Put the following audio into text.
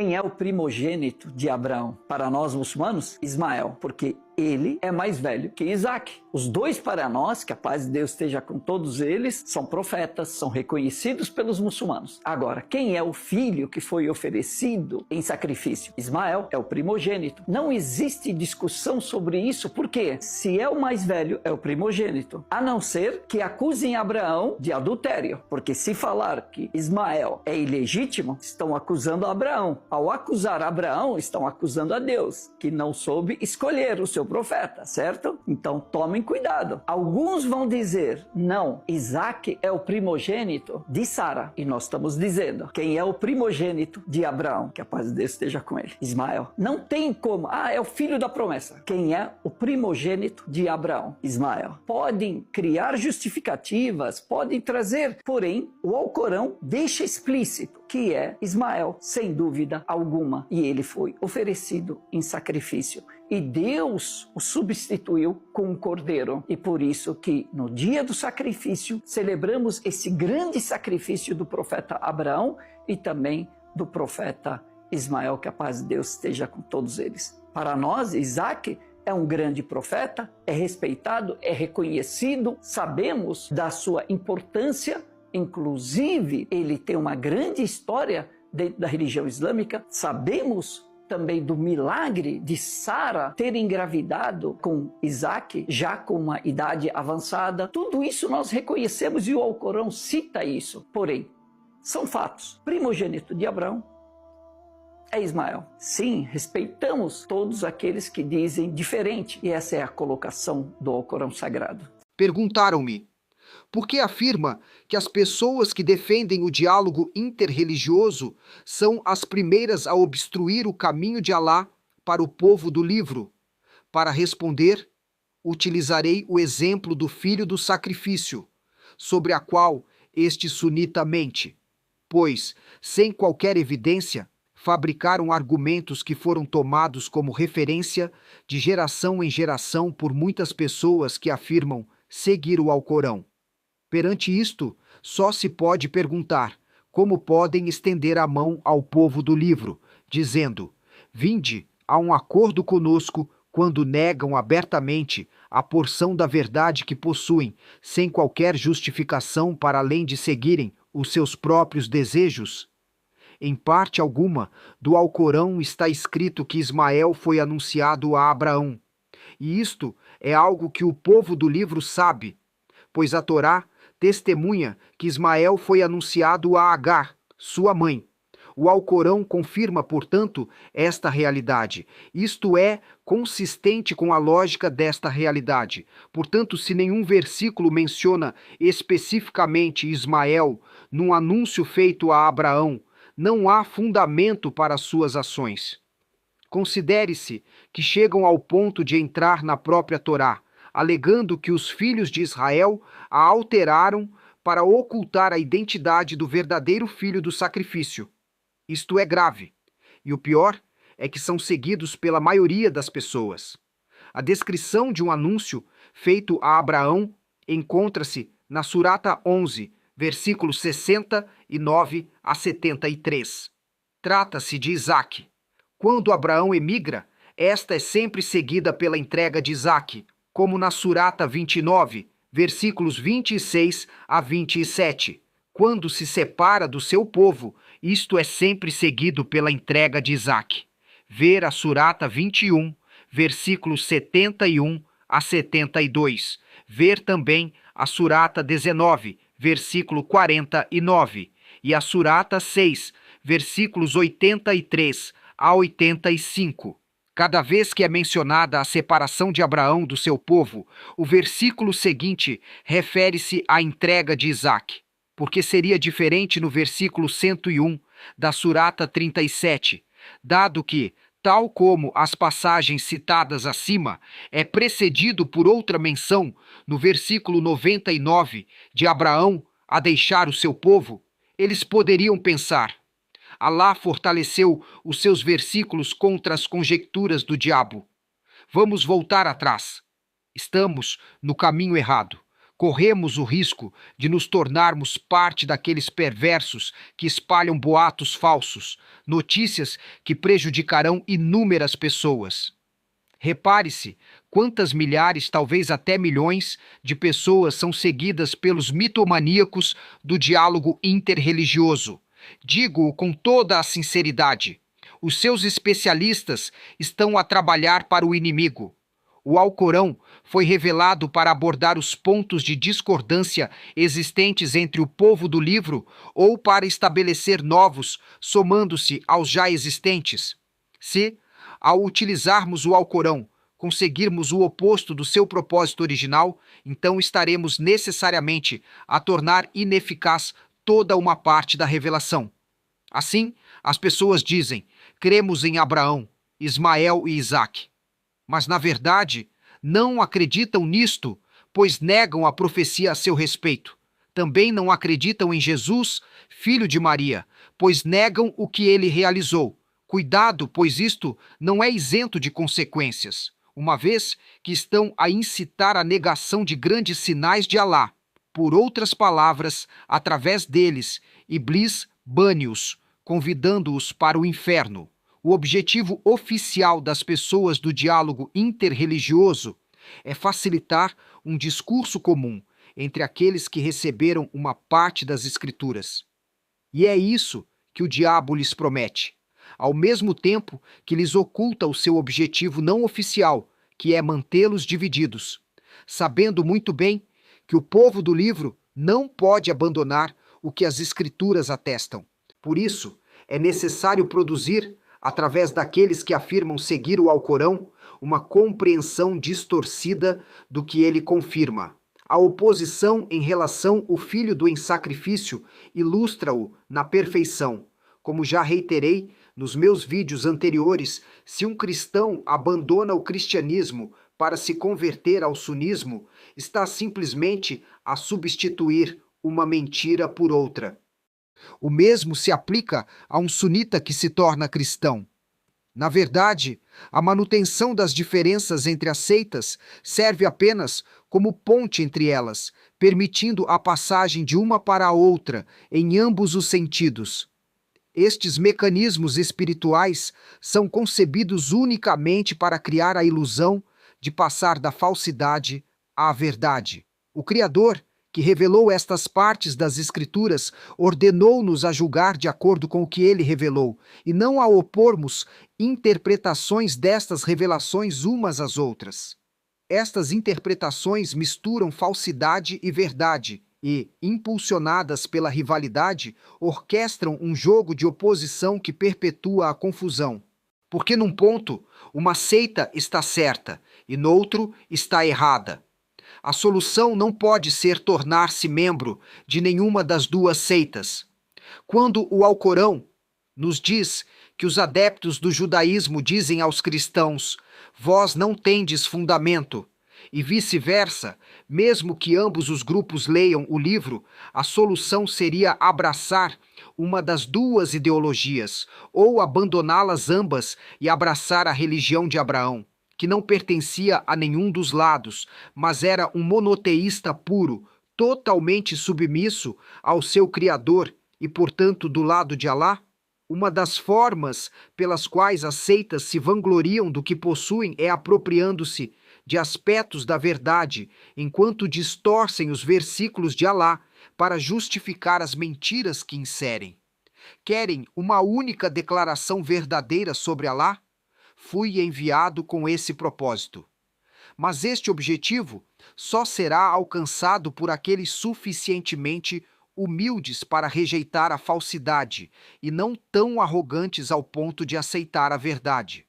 Quem é o primogênito de Abraão? Para nós muçulmanos, Ismael, porque ele é mais velho que Isaac. Os dois para nós, que a paz de Deus esteja com todos eles, são profetas, são reconhecidos pelos muçulmanos. Agora, quem é o filho que foi oferecido em sacrifício? Ismael é o primogênito. Não existe discussão sobre isso, porque se é o mais velho, é o primogênito. A não ser que acusem Abraão de adultério, porque se falar que Ismael é ilegítimo, estão acusando Abraão. Ao acusar Abraão, estão acusando a Deus, que não soube escolher o seu profeta, certo? Então tomem cuidado. Alguns vão dizer, não, Isaac é o primogênito de Sara. E nós estamos dizendo, quem é o primogênito de Abraão? Que a paz de Deus esteja com ele. Ismael. Não tem como, é o filho da promessa. Quem é o primogênito de Abraão? Ismael. Podem criar justificativas, podem trazer, porém, o Alcorão deixa explícito que é Ismael, sem dúvida alguma. E ele foi oferecido em sacrifício. E Deus o substituiu com um cordeiro. E por isso que no dia do sacrifício, celebramos esse grande sacrifício do profeta Abraão e também do profeta Ismael, que a paz de Deus esteja com todos eles. Para nós, Isaac é um grande profeta, é respeitado, é reconhecido, sabemos da sua importância, inclusive ele tem uma grande história dentro da religião islâmica, sabemos também do milagre de Sara ter engravidado com Isaac, já com uma idade avançada. Tudo isso nós reconhecemos e o Alcorão cita isso. Porém, são fatos. Primogênito de Abraão é Ismael. Sim, respeitamos todos aqueles que dizem diferente. E essa é a colocação do Alcorão Sagrado. Perguntaram-me, por que afirma que as pessoas que defendem o diálogo interreligioso são as primeiras a obstruir o caminho de Alá para o povo do livro? Para responder, utilizarei o exemplo do filho do sacrifício, sobre a qual este sunita mente, pois, sem qualquer evidência, fabricaram argumentos que foram tomados como referência de geração em geração por muitas pessoas que afirmam seguir o Alcorão. Perante isto, só se pode perguntar como podem estender a mão ao povo do livro, dizendo, vinde a um acordo conosco quando negam abertamente a porção da verdade que possuem, sem qualquer justificação para além de seguirem os seus próprios desejos? Em parte alguma do Alcorão está escrito que Ismael foi anunciado a Abraão. E isto é algo que o povo do livro sabe, pois a Torá testemunha que Ismael foi anunciado a Agar, sua mãe. O Alcorão confirma, portanto, esta realidade. Isto é consistente com a lógica desta realidade. Portanto, se nenhum versículo menciona especificamente Ismael num anúncio feito a Abraão, não há fundamento para suas ações. Considere-se que chegam ao ponto de entrar na própria Torá, alegando que os filhos de Israel a alteraram para ocultar a identidade do verdadeiro filho do sacrifício. Isto é grave, e o pior é que são seguidos pela maioria das pessoas. A descrição de um anúncio feito a Abraão encontra-se na Surata 11, versículos 69 a 73. Trata-se de Isaac. Quando Abraão emigra, esta é sempre seguida pela entrega de Isaac, como na Surata 29, versículos 26 a 27. Quando se separa do seu povo, isto é sempre seguido pela entrega de Isaac. Ver a Surata 21, versículos 71 a 72. Ver também a Surata 19, versículo 49, e a Surata 6, versículos 83 a 85. Cada vez que é mencionada a separação de Abraão do seu povo, o versículo seguinte refere-se à entrega de Isaac, porque seria diferente no versículo 101 da Surata 37, dado que, tal como as passagens citadas acima, é precedido por outra menção no versículo 99 de Abraão a deixar o seu povo, eles poderiam pensar: Alá fortaleceu os seus versículos contra as conjecturas do diabo. Vamos voltar atrás. Estamos no caminho errado. corremos o risco de nos tornarmos parte daqueles perversos que espalham boatos falsos, notícias que prejudicarão inúmeras pessoas. Repare-se quantas milhares, talvez até milhões, de pessoas são seguidas pelos mitomaníacos do diálogo interreligioso. Digo-o com toda a sinceridade. Os seus especialistas estão a trabalhar para o inimigo. O Alcorão foi revelado para abordar os pontos de discordância existentes entre o povo do livro ou para estabelecer novos, somando-se aos já existentes. Se, ao utilizarmos o Alcorão, conseguirmos o oposto do seu propósito original, então estaremos necessariamente a tornar ineficaz toda uma parte da revelação. Assim, as pessoas dizem: cremos em Abraão, Ismael e Isaque. Mas, na verdade, não acreditam nisto, pois negam a profecia a seu respeito. Também não acreditam em Jesus, filho de Maria, pois negam o que ele realizou. Cuidado, pois isto não é isento de consequências, uma vez que estão a incitar a negação de grandes sinais de Alá. Por outras palavras, através deles, Iblis bane-os, convidando-os para o inferno. O objetivo oficial das pessoas do diálogo interreligioso é facilitar um discurso comum entre aqueles que receberam uma parte das Escrituras. E é isso que o diabo lhes promete, ao mesmo tempo que lhes oculta o seu objetivo não oficial, que é mantê-los divididos, sabendo muito bem que o povo do livro não pode abandonar o que as Escrituras atestam. Por isso, é necessário produzir, através daqueles que afirmam seguir o Alcorão, uma compreensão distorcida do que ele confirma. A oposição em relação ao filho do sacrifício ilustra-o na perfeição. Como já reiterei nos meus vídeos anteriores, se um cristão abandona o cristianismo para se converter ao sunismo, está simplesmente a substituir uma mentira por outra. O mesmo se aplica a um sunita que se torna cristão. Na verdade, a manutenção das diferenças entre as seitas serve apenas como ponte entre elas, permitindo a passagem de uma para a outra em ambos os sentidos. Estes mecanismos espirituais são concebidos unicamente para criar a ilusão de passar da falsidade à verdade. O Criador, que revelou estas partes das Escrituras, ordenou-nos a julgar de acordo com o que ele revelou, e não a opormos interpretações destas revelações umas às outras. Estas interpretações misturam falsidade e verdade e, impulsionadas pela rivalidade, orquestram um jogo de oposição que perpetua a confusão. Porque num ponto, uma seita está certa e noutro está errada. A solução não pode ser tornar-se membro de nenhuma das duas seitas. Quando o Alcorão nos diz que os adeptos do judaísmo dizem aos cristãos: vós não tendes fundamento, e vice-versa, mesmo que ambos os grupos leiam o livro, a solução seria abraçar uma das duas ideologias, ou abandoná-las ambas e abraçar a religião de Abraão, que não pertencia a nenhum dos lados, mas era um monoteísta puro, totalmente submisso ao seu Criador e, portanto, do lado de Alá. Uma das formas pelas quais as seitas se vangloriam do que possuem é apropriando-se de aspectos da verdade, enquanto distorcem os versículos de Alá para justificar as mentiras que inserem. Querem uma única declaração verdadeira sobre Alá? Fui enviado com esse propósito. Mas este objetivo só será alcançado por aqueles suficientemente humildes para rejeitar a falsidade e não tão arrogantes ao ponto de aceitar a verdade.